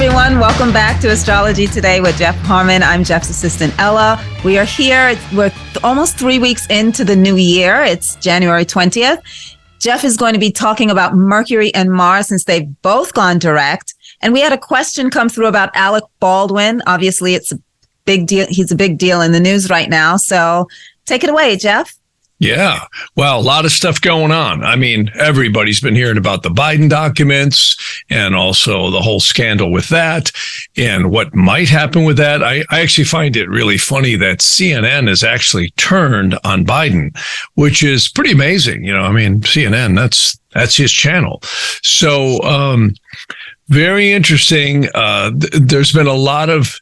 everyone. Welcome back to Astrology Today with Jeff Harman. I'm Jeff's assistant, Ella. We are here. We're almost 3 weeks into the new year. It's January 20th. Jeff is going to be talking about Mercury and Mars since they've both gone direct. And we had a question come through about Alec Baldwin. Obviously, it's a big deal. He's a big deal in the news right now. So take it away, Jeff. Yeah. Well, a lot of stuff going on. I mean, everybody's been hearing about the Biden documents and also the whole scandal with that and what might happen with that. I actually find it really funny that CNN has actually turned on Biden, which is pretty amazing. You know, I mean, CNN, that's his channel. So, very interesting. There's been a lot of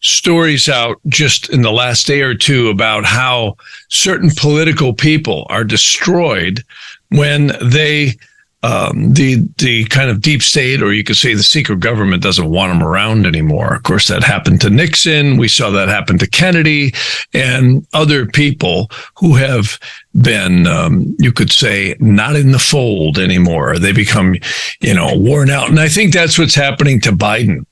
stories out just in the last day or two about how certain political people are destroyed when they, the kind of deep state, or you could say the secret government, doesn't want them around anymore. Of course, that happened to Nixon. We saw that happen to Kennedy and other people who have been, you could say, not in the fold anymore. They become, worn out. And I think that's what's happening to Biden.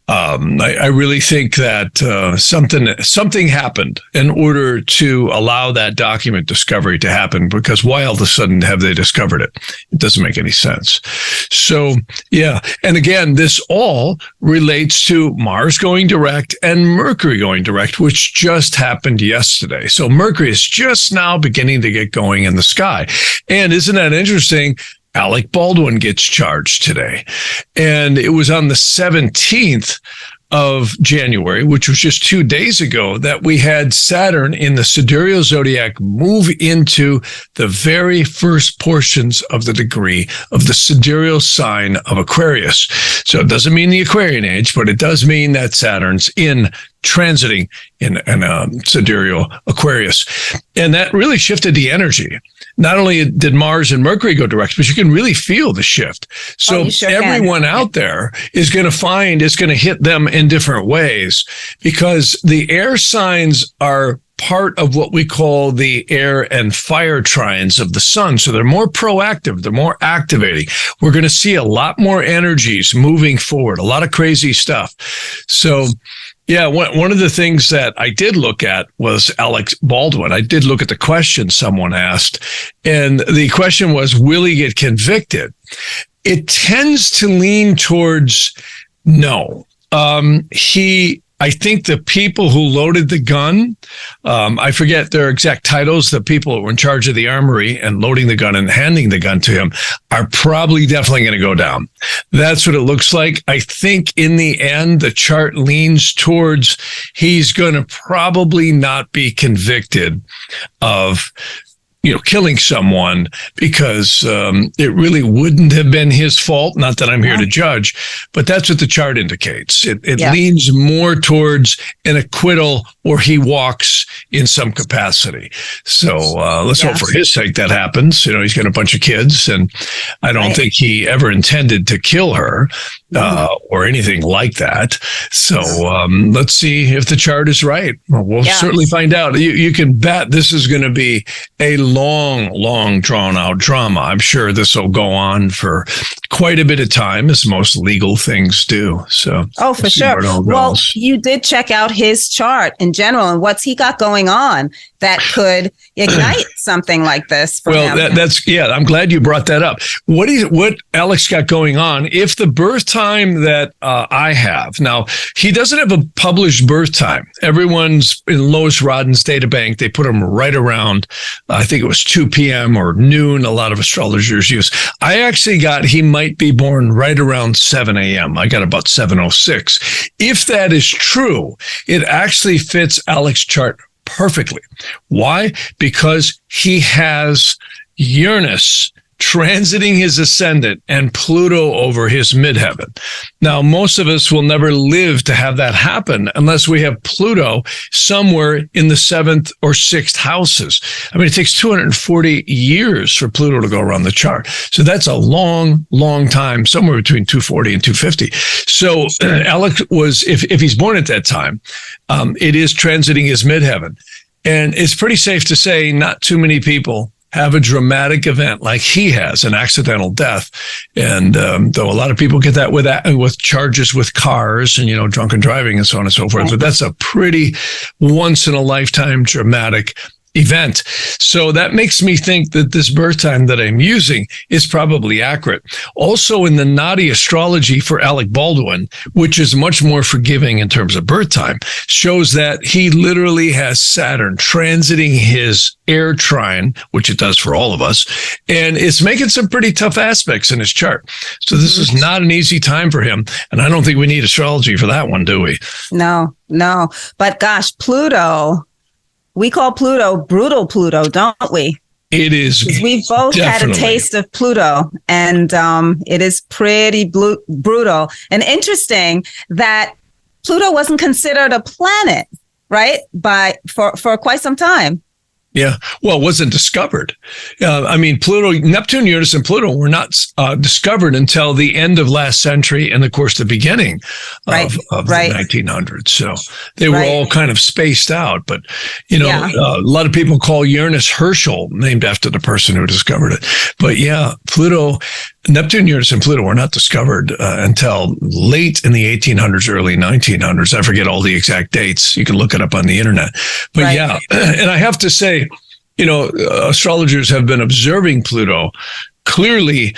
I really think that something happened in order to allow that document discovery to happen, because why all of a sudden have they discovered it? It doesn't make any sense. So, yeah. And again, this all relates to Mars going direct and Mercury going direct, which just happened yesterday. So Mercury is just now beginning to get going in the sky. And isn't that interesting? Alec Baldwin gets charged today. And it was on the 17th of January, which was just 2 days ago, that we had Saturn in the sidereal zodiac move into the very first portions of the degree of the sidereal sign of Aquarius. So it doesn't mean the Aquarian age, but it does mean that Saturn's transiting in sidereal Aquarius. And that really shifted the energy. Not only did Mars and Mercury go direct, but you can really feel the shift. So everyone out there is going to find it's going to hit them in different ways, because the air signs are part of what we call the air and fire trines of the sun. So they're more proactive. They're more activating. We're going to see a lot more energies moving forward, a lot of crazy stuff. So yeah, one of the things that I did look at was Alec Baldwin. I did look at the question someone asked, and the question was, will he get convicted? It tends to lean towards no. I think the people who loaded the gun, I forget their exact titles, the people who were in charge of the armory and loading the gun and handing the gun to him, are probably definitely going to go down. That's what it looks like. I think in the end, the chart leans towards he's going to probably not be convicted of killing someone, because it really wouldn't have been his fault. Not that I'm here to judge, but that's what the chart indicates. It leans more towards an acquittal, or he walks in some capacity. So let's hope for his sake that happens. He's got a bunch of kids, and I don't think he ever intended to kill her or anything like that. So let's see if the chart is right. We'll certainly find out. You can bet this is going to be a long drawn out drama. I'm sure this will go on for quite a bit of time, as most legal things do. So, for sure. Well, you did check out his chart in general, and what's he got going on that could ignite something like this for him? I'm glad you brought that up. What Alex got going on, if the birth time that I have, now he doesn't have a published birth time. Everyone's in Lois Rodden's data bank. They put him right around, I think it was 2 p.m. or noon, a lot of astrologers use. I actually got, he might be born right around 7 a.m. I got about 7:06. If that is true, it actually fits Alex's chart perfectly. Why? Because he has Uranus transiting his ascendant and Pluto over his midheaven. Now, most of us will never live to have that happen unless we have Pluto somewhere in the 7th or 6th houses. I mean, it takes 240 years for Pluto to go around the chart. So that's a long time, somewhere between 240 and 250. So Alec was, if he's born at that time, it is transiting his midheaven. And it's pretty safe to say not too many people have a dramatic event like he has, an accidental death. And though a lot of people get that with charges with cars and, drunken driving and so on and so forth, but that's a pretty once in a lifetime dramatic event. So that makes me think that this birth time that I'm using is probably accurate. Also in the Nadi astrology for Alec Baldwin, which is much more forgiving in terms of birth time, shows that he literally has Saturn transiting his air trine, which it does for all of us, and it's making some pretty tough aspects in his chart. So this is not an easy time for him. And I don't think we need astrology for that one, do we? No. But gosh, Pluto, we call Pluto brutal Pluto, don't we? It is. We've both had a taste of Pluto, and it is pretty brutal. And interesting that Pluto wasn't considered a planet, right? For quite some time. Yeah. Well, it wasn't discovered. Pluto, Neptune, Uranus, and Pluto were not discovered until the end of last century and, of course, the beginning of the 1900s. So they were all kind of spaced out. But, a lot of people call Uranus Herschel, named after the person who discovered it. But yeah, Pluto, Neptune, Uranus, and Pluto were not discovered until late in the 1800s, early 1900s. I forget all the exact dates. You can look it up on the internet. But yeah, and I have to say, astrologers have been observing Pluto clearly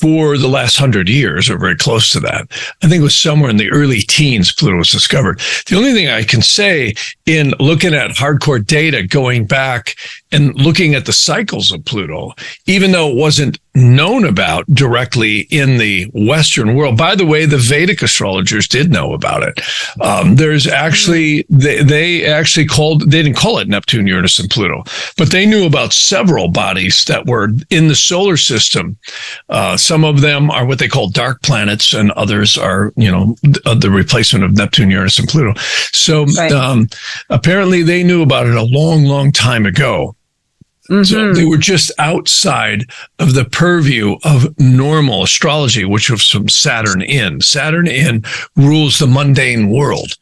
for the last 100 years, or very close to that. I think it was somewhere in the early teens, Pluto was discovered. The only thing I can say in looking at hardcore data, going back and looking at the cycles of Pluto, even though it wasn't known about directly in the Western world. By the way, the Vedic astrologers did know about it. There's actually, they didn't call it Neptune, Uranus, and Pluto, but they knew about several bodies that were in the solar system. Some of them are what they call dark planets, and others are, the replacement of Neptune, Uranus, and Pluto. So apparently they knew about it a long, long time ago. So they were just outside of the purview of normal astrology, which was from Saturn in. Saturn in rules the mundane world.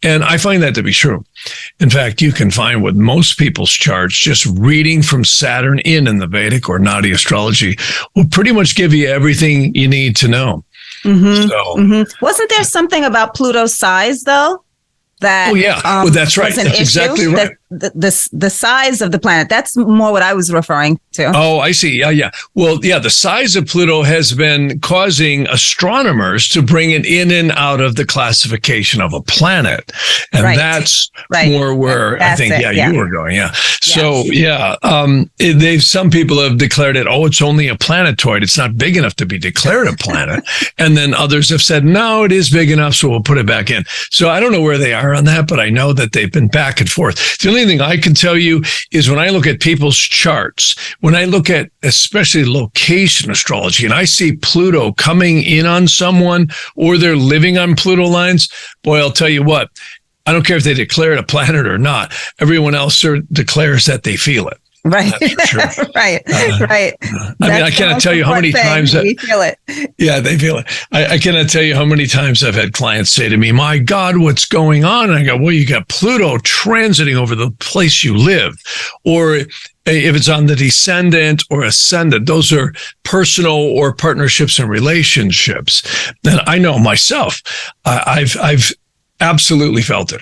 And I find that to be true. In fact, you can find with most people's charts, just reading from Saturn in the Vedic or Nadi astrology will pretty much give you everything you need to know. Wasn't there something about Pluto's size, though? That's right. That's exactly right. The size of the planet, that's more what I was referring to. Oh, I see. Yeah. Well, the size of Pluto has been causing astronomers to bring it in and out of the classification of a planet. And that's more where I think, you were going. Yeah. So, some people have declared it, it's only a planetoid. It's not big enough to be declared a planet. And then others have said, no, it is big enough, so we'll put it back in. So I don't know where they are on that, but I know that they've been back and forth. The only thing I can tell you is when I look at people's charts, when I look at especially location astrology, and I see Pluto coming in on someone or they're living on Pluto lines, boy, I'll tell you what, I don't care if they declare it a planet or not. Everyone else declares that they feel it. Right. Sure. right. I cannot tell you how many times we feel it. Yeah, they feel it. I cannot tell you how many times I've had clients say to me, my God, what's going on? And I go, well, you got Pluto transiting over the place you live. Or if it's on the descendant or ascendant, those are personal or partnerships and relationships. And I know myself, I've absolutely felt it.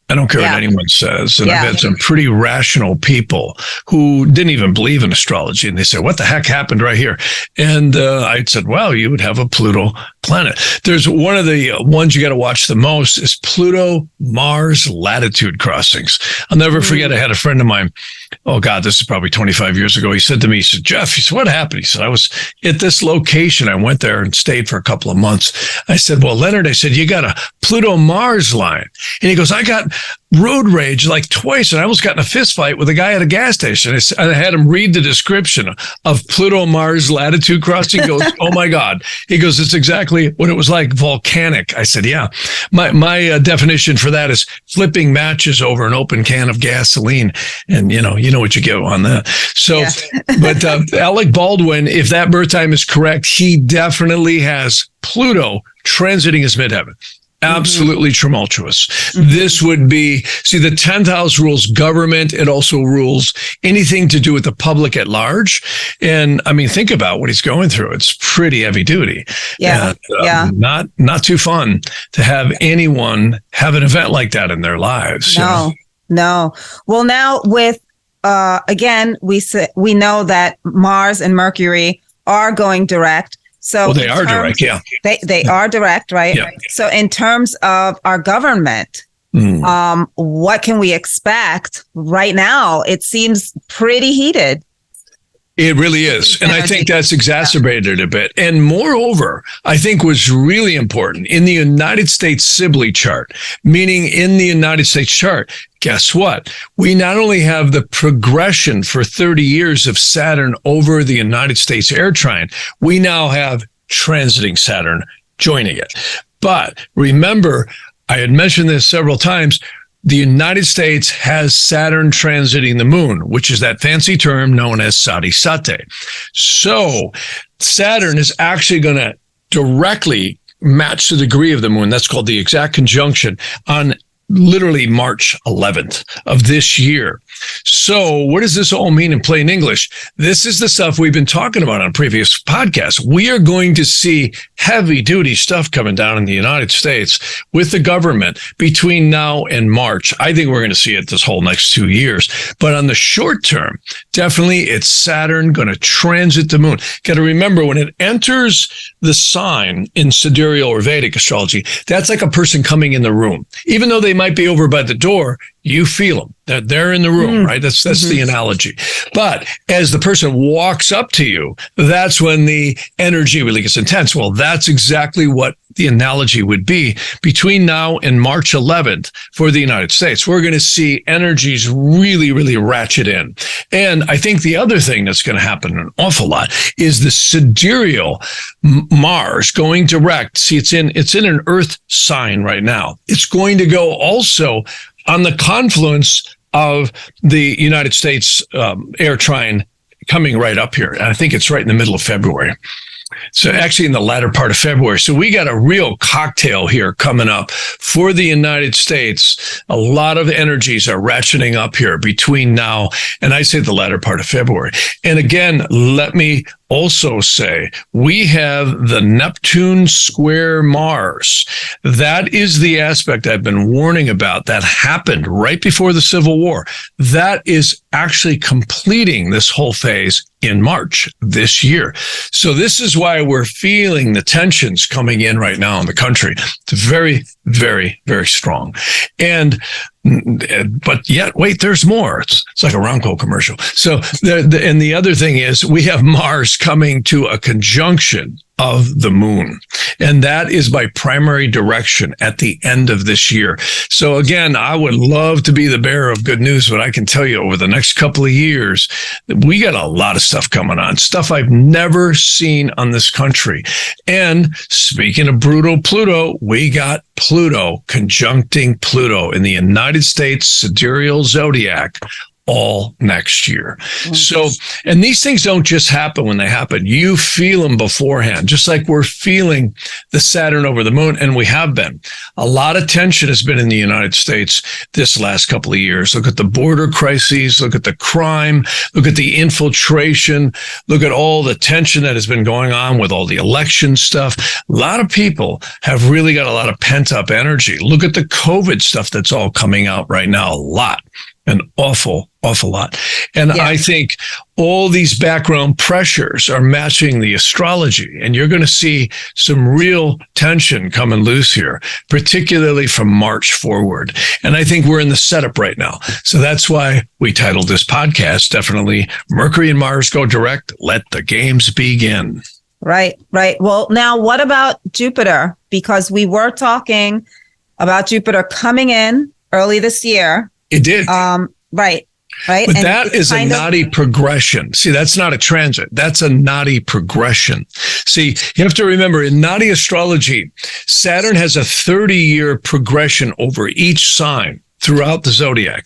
I don't care what anyone says. And I've had some pretty rational people who didn't even believe in astrology. And they said, what the heck happened right here? And I said, well, you would have a Pluto planet. There's one of the ones you got to watch the most is Pluto-Mars latitude crossings. I'll never forget, I had a friend of mine. Oh, God, this is probably 25 years ago. He said to me, Jeff, what happened? He said, I was at this location. I went there and stayed for a couple of months. I said, well, Leonard, you got a Pluto-Mars line. And he goes, I got road rage like twice, and I almost got in a fist fight with a guy at a gas station. I had him read the description of Pluto-Mars latitude crossing. He goes, oh, my God. He goes, it's exactly what it was like, volcanic. I said, yeah. My definition for that is flipping matches over an open can of gasoline. And, you know what you get on that. So, but Alec Baldwin, if that birth time is correct, he definitely has Pluto transiting his midheaven. Absolutely tumultuous. This would be, see, the 10th house rules government. It also rules anything to do with the public at large. And I mean, think about what he's going through. It's pretty heavy duty. Yeah. And, not too fun to have anyone have an event like that in their lives. No. Well, now with, again, we know that Mars and Mercury are going direct. So they are direct, yeah. They are direct, right? Yeah. So in terms of our government, what can we expect right now? It seems pretty heated. It really is. And I think that's exacerbated a bit. And moreover, I think what's really important in the United States Sibley chart, meaning in the United States chart, guess what? We not only have the progression for 30 years of Saturn over the United States air trine, we now have transiting Saturn joining it. But remember, I had mentioned this several times, the United States has Saturn transiting the moon, which is that fancy term known as Sati Sate. So Saturn is actually going to directly match the degree of the moon. That's called the exact conjunction on literally March 11th of this year. So what does this all mean in plain English? This is the stuff we've been talking about on previous podcasts. We are going to see heavy duty stuff coming down in the United States with the government between now and March. I think we're going to see it this whole next 2 years. But on the short term, definitely it's Saturn going to transit the moon. Got to remember, when it enters the sign in sidereal or Vedic astrology, that's like a person coming in the room. Even though they might be over by the door, you feel them, that they're in the room, right? That's the analogy. But as the person walks up to you, that's when the energy really gets intense. Well, that's exactly what the analogy would be between now and March 11th for the United States. We're going to see energies really, really ratchet in. And I think the other thing that's going to happen an awful lot is the sidereal Mars going direct. See, it's in an Earth sign right now. It's going to go also on the confluence of the United States air trine coming right up here. And I think it's right in the middle of February. So actually in the latter part of February. So we got a real cocktail here coming up for the United States. A lot of energies are ratcheting up here between now and I say the latter part of February. And again, let me also say we have the Neptune square Mars. That is the aspect I've been warning about that happened right before the Civil War. That is actually completing this whole phase in March this year. So this is why we're feeling the tensions coming in right now in the country. It's very, very, very strong. But yet, wait, there's more. It's like a Ronco commercial. So, and the other thing is we have Mars coming to a conjunction of the moon. And that is by primary direction at the end of this year. So again, I would love to be the bearer of good news, but I can tell you over the next couple of years, we got a lot of stuff coming on, stuff I've never seen on this country. And speaking of brutal Pluto, we got Pluto conjuncting Pluto in the United States sidereal zodiac all next year. So, and these things don't just happen when they happen. You feel them beforehand, just like we're feeling the Saturn over the moon, and we have been. A lot of tension has been in the United States this last couple of years. Look at the border crises, look at the crime, look at the infiltration, look at all the tension that has been going on with all the election stuff. A lot of people have really got a lot of pent up energy. Look at the COVID stuff that's all coming out right now. A lot. An awful lot. And I think all these background pressures are matching the astrology, and you're going to see some real tension coming loose here, particularly from March forward. And I think we're in the setup right now. So that's why we titled this podcast, definitely Mercury and Mars go direct. Let the games begin. Right. Well, now what about Jupiter? Because we were talking about Jupiter coming in early this year. It did. Right. But and that is a Nadi progression. See, that's not a transit. That's a Nadi progression. See, you have to remember in Nadi astrology, Saturn has a 30-year progression over each sign throughout the zodiac.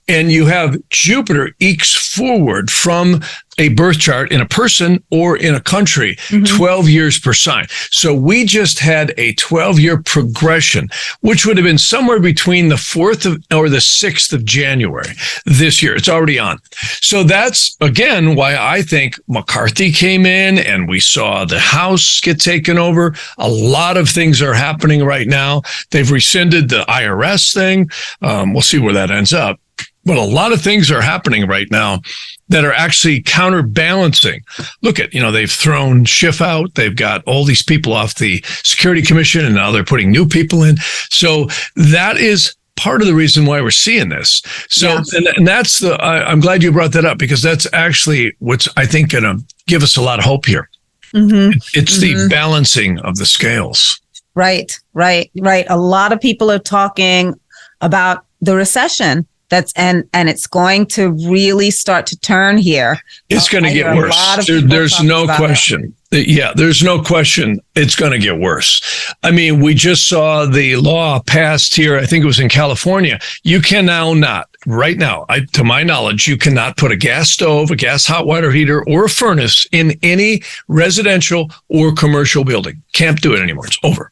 And you have Jupiter ekes forward from a birth chart in a person or in a country, 12 years per sign. So we just had a 12-year progression, which would have been somewhere between the 4th or the 6th of January this year. It's already on. So that's, again, why I think McCarthy came in and we saw the House get taken over. A lot of things are happening right now. They've rescinded the IRS thing. We'll see where that ends up. But a lot of things are happening right now that are actually counterbalancing. Look at, they've thrown Schiff out. They've got all these people off the Security Commission, and now they're putting new people in. So that is part of the reason why we're seeing this. So, and that's I'm glad you brought that up, because that's actually what's, I think, going to give us a lot of hope here. It's the balancing of the scales. Right. A lot of people are talking about the recession. And it's going to really start to turn here. It's going to get worse. There's no question. Yeah, there's no question it's going to get worse. I mean, we just saw the law passed here. I think it was in California. You can now not, right now, to my knowledge, you cannot put a gas stove, a gas hot water heater, or a furnace in any residential or commercial building. Can't do it anymore. It's over.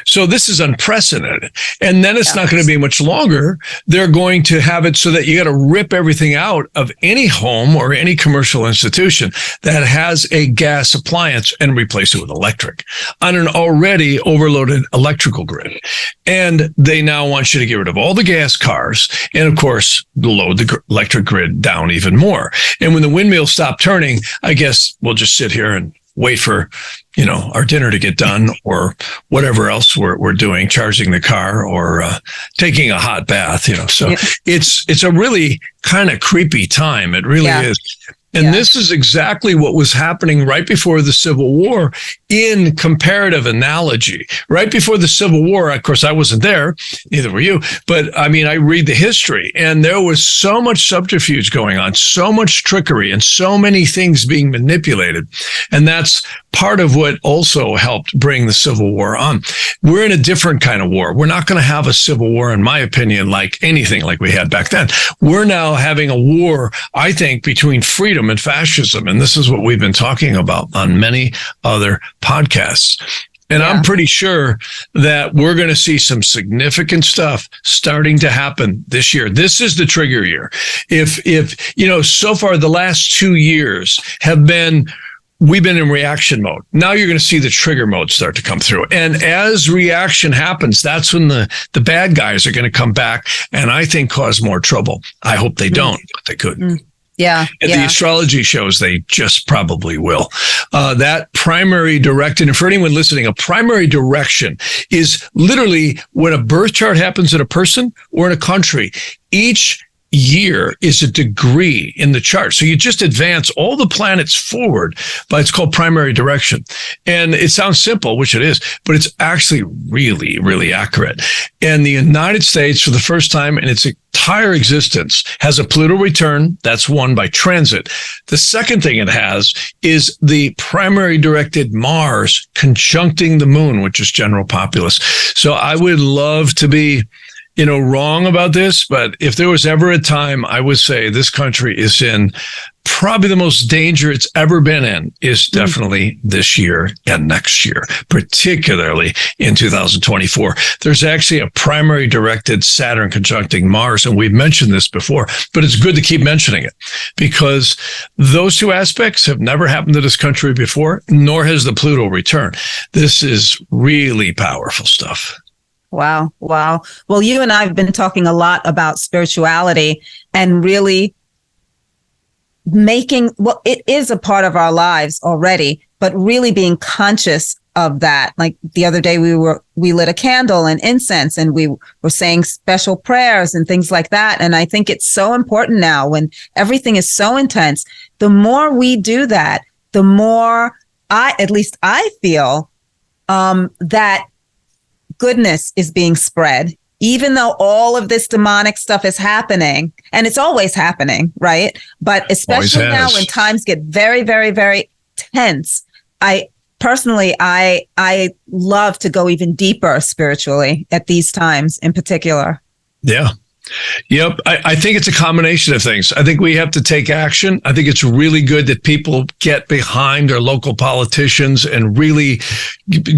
So this is unprecedented. And then it's not going to be much longer. They're going to have it so that you got to rip everything out of any home or any commercial institution that has a gas appliance and replace it with electric on an already overloaded electrical grid. And they now want you to get rid of all the gas cars and, of course, load the electric grid down even more. And when the windmills stop turning, I guess we'll just sit here and wait for, our dinner to get done or whatever else we're doing, charging the car or taking a hot bath, So it's a really kind of creepy time. It really is. And this is exactly what was happening right before the Civil War in comparative analogy. Right before the Civil War, of course, I wasn't there, neither were you, but I mean, I read the history and there was so much subterfuge going on, so much trickery and so many things being manipulated. And that's part of what also helped bring the Civil War on. We're in a different kind of war. We're not going to have a civil war, in my opinion, like anything like we had back then. We're now having a war, I think, between freedom and fascism. And this is what we've been talking about on many other podcasts. And I'm pretty sure that we're going to see some significant stuff starting to happen this year. This is the trigger year. If so far the last 2 years have been, we've been in reaction mode. Now you're going to see the trigger mode start to come through. And as reaction happens, that's when the bad guys are going to come back and I think cause more trouble. I hope they don't, but they could. Yeah. And the astrology shows they just probably will. That primary direction, and for anyone listening, a primary direction is literally when a birth chart happens in a person or in a country. Each year is a degree in the chart. So you just advance all the planets forward, but it's called primary direction. And it sounds simple, which it is, but it's actually really, really accurate. And the United States, for the first time in its entire existence, has a Pluto return. That's one by transit. The second thing it has is the primary directed Mars conjuncting the moon, which is general populace. So I would love to be wrong about this, but if there was ever a time, I would say this country is in probably the most danger it's ever been in is definitely this year and next year, particularly in 2024. There's actually a primary directed Saturn conjuncting Mars, and we've mentioned this before, but it's good to keep mentioning it because those two aspects have never happened to this country before, nor has the Pluto return. This is really powerful stuff. Wow. Well, you and I have been talking a lot about spirituality and really it is a part of our lives already, but really being conscious of that. Like the other day, we lit a candle and incense and we were saying special prayers and things like that. And I think it's so important now when everything is so intense. The more we do that, the more at least I feel that goodness is being spread, even though all of this demonic stuff is happening, and it's always happening, right? But especially now when times get very, very, very tense, I love to go even deeper spiritually at these times in particular. Yeah. Yep. I think it's a combination of things. I think we have to take action. I think it's really good that people get behind their local politicians and really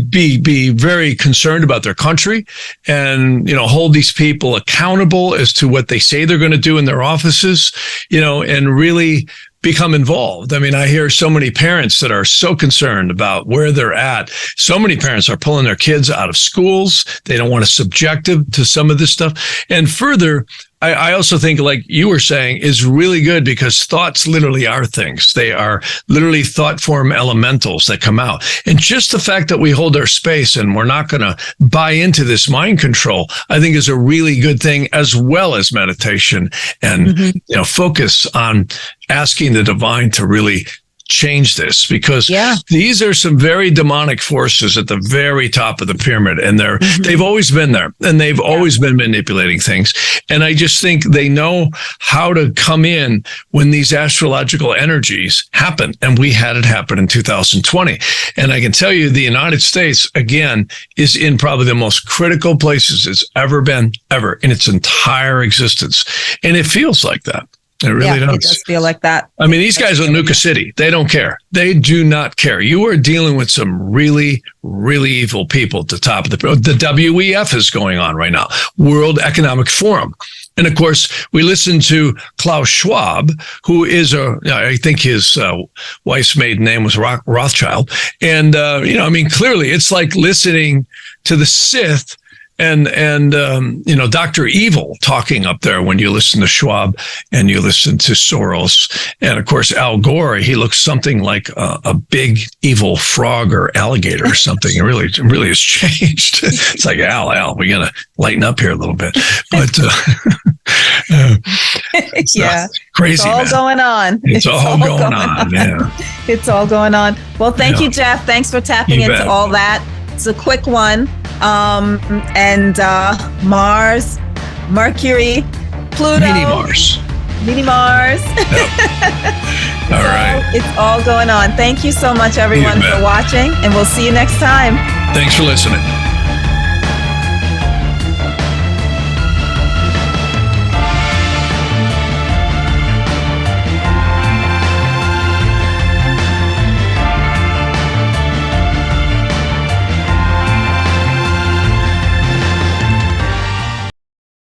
be very concerned about their country and, hold these people accountable as to what they say they're going to do in their offices, and really become involved. I mean, I hear so many parents that are so concerned about where they're at. So many parents are pulling their kids out of schools. They don't want to subject them to some of this stuff. And further, I also think, like you were saying, is really good because thoughts literally are things. They are literally thought form elementals that come out. And just the fact that we hold our space and we're not going to buy into this mind control, I think is a really good thing, as well as meditation and, focus on asking the divine to really change this, because these are some very demonic forces at the very top of the pyramid, and they've always been there, and they've always been manipulating things. And I just think they know how to come in when these astrological energies happen, and we had it happen in 2020. And I can tell you, the United States again is in probably the most critical places it's ever been in its entire existence, and it feels like that. It really does. It does feel like that. I mean, these guys in Nuka City, they don't care. They do not care. You are dealing with some really, really evil people at the top of the WEF is going on right now, World Economic Forum. And of course, we listen to Klaus Schwab, who is I think his wife's maiden name was Rothschild. And, clearly it's like listening to the Sith and Dr. Evil talking up there when you listen to Schwab and you listen to Soros. And of course, Al Gore, he looks something like a big evil frog or alligator or something. It really has changed. It's like, Al, we got to lighten up here a little bit. But crazy. It's all going on. It's all going on. Yeah. It's all going on. Well, thank you, Jeff. Thanks for tapping into all that. It's a quick one. Mars, Mercury, Pluto. Mini Mars. Yep. All right. It's all going on. Thank you so much, everyone, for watching, and we'll see you next time. Thanks for listening.